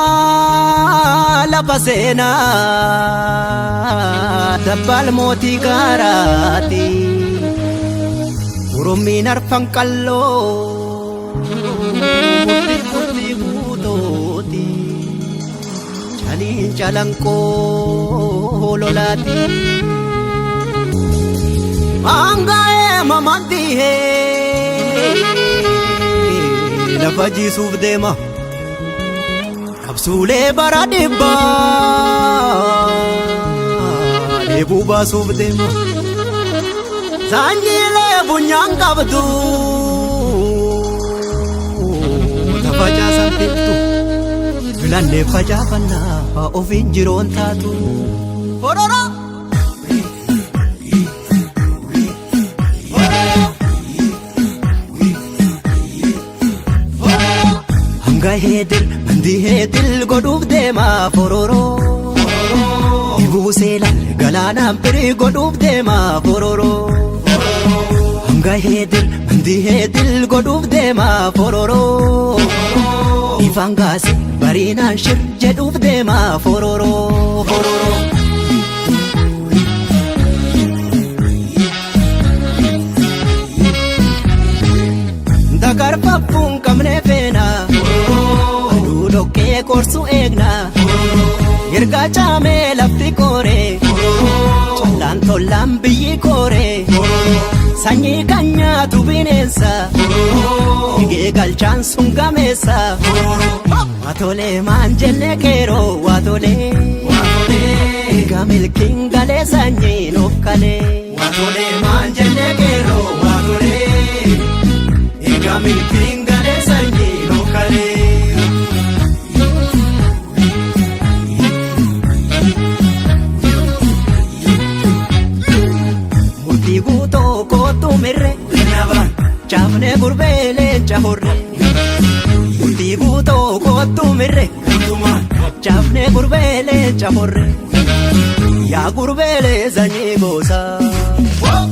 Gugugyaa lafa seenaa dabbal mootii gaaraati Orommiin arfan qalloo murtii guutooti Chaliin calanqoo lolaati Maangaa'ee mamantihee lafa jiisuuf deema Kapsuulee bara dhibbaa deebuu baasuuf deema Saanyiilee bunyaan qabdu tafacaasan beektu filannee facaafannaa ofiin jiroon taatu Horora! Heedil mandi heedil godhuuf deema fororo Ibuu seelan galaanaan firii godhuuf deema fororo Hanga heedil mandi heedil godhuuf deema fororo Ifaan gaase bariinaan shir jedhuuf deema fororo Dagarfaffuun qabnee feena Dokkee korsu eegna Erga caamee lafti koore Callaan tollaan biyyi koore Sanyii kan nyaatu bineensa Higee galchaan sun gameessa Waatolee maan jenne keeroo waatolee Eega milkiin galee sanyii nuuf kalee Waatolee maan jenne keeroo waatolee Eega milkiin galee sanyii nuuf kalee Mirre naban chafne gurbele chahorre Multi guto kotu mirre chafne gurbele chahorre Ya gurbele zanyi gosa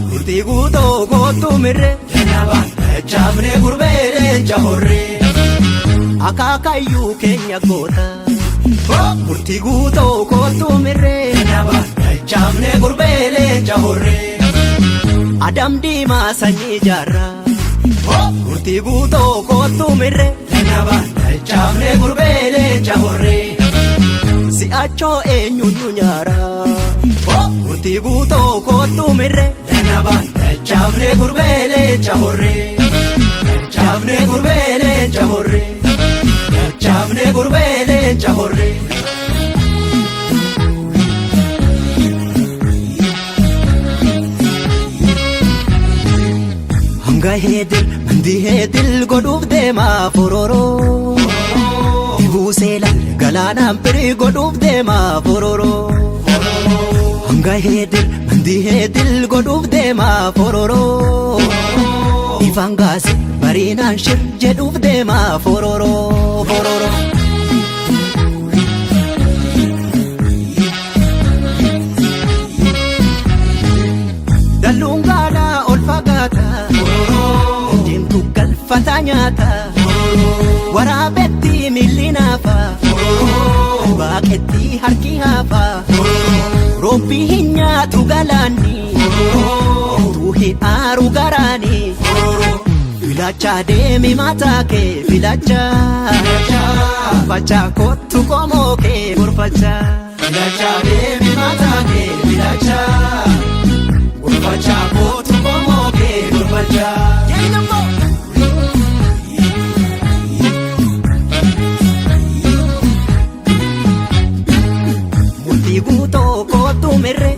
Multi guto kotu mirre naban chafne gurbele chahorre Akakayu kenya gota Multi guto kotu mirre naban chafne gurbele chahorre Adam diimaa sanyii jaarraa Murtii guutoo kootu mirre Chaafnee gurbeelee chahorree Si'achoo eenyuun nu nyaaraa Murtii guutoo kootu mirre Chaafnee gurbeelee chahorree Chaafnee gurbeelee chahorree Chaafnee gurbeelee chahorree Hanga heedil mandi heedil godhuuf deema fororo Ibuu seelan galaanaan firii godhuuf deema fororo Hanga heedil mandi heedil godhuuf deema fororo Ifaan gaase bariinaan shir jedhuuf deema fororo Dalluun gaalaa ol fagaata Deemtu galfata nyaata Waraabetti milli naafa Baaqetti harki haafa Roobbii hin nyaatu galaanni Tuu hin aaru garaani Filacha deemi mataa kee filacha Facha kottu qomoo kee burfacha Filacha deemi mataa kee filacha Burfacha kottu qomoo kee burfacha Multi guutoo kootu mirre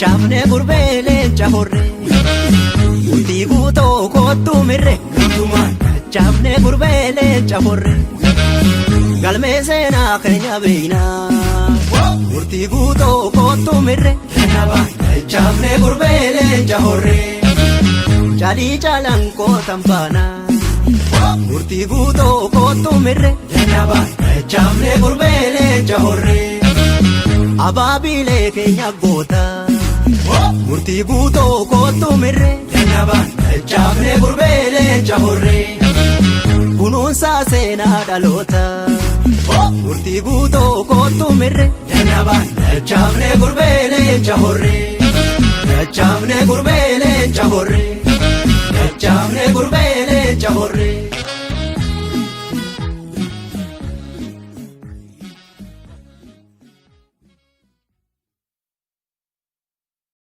Chaafnee gurbeelee chahorre Multi guutoo kootu mirre Chaafnee gurbeelee chahorre Galmee seenaa keenya beeynaa Multi guutoo kootu mirre Chaafnee gurbeelee chahorre Chalii calanqoo tambaanaa Multi guutoo kootu mirre Chaafnee gurbeelee chahorre Abaabilee keenya goota Murtii guutoo kootu mirre Chaafnee gurbeelee chahorree kunuunsaa seenaa dhaloota. Murtii guutoo kootu mirre dadhabaan dachaafne gurbee leenca horree. Dachaafne gurbee leenca horree. Dachaafne gurbee leenca horree.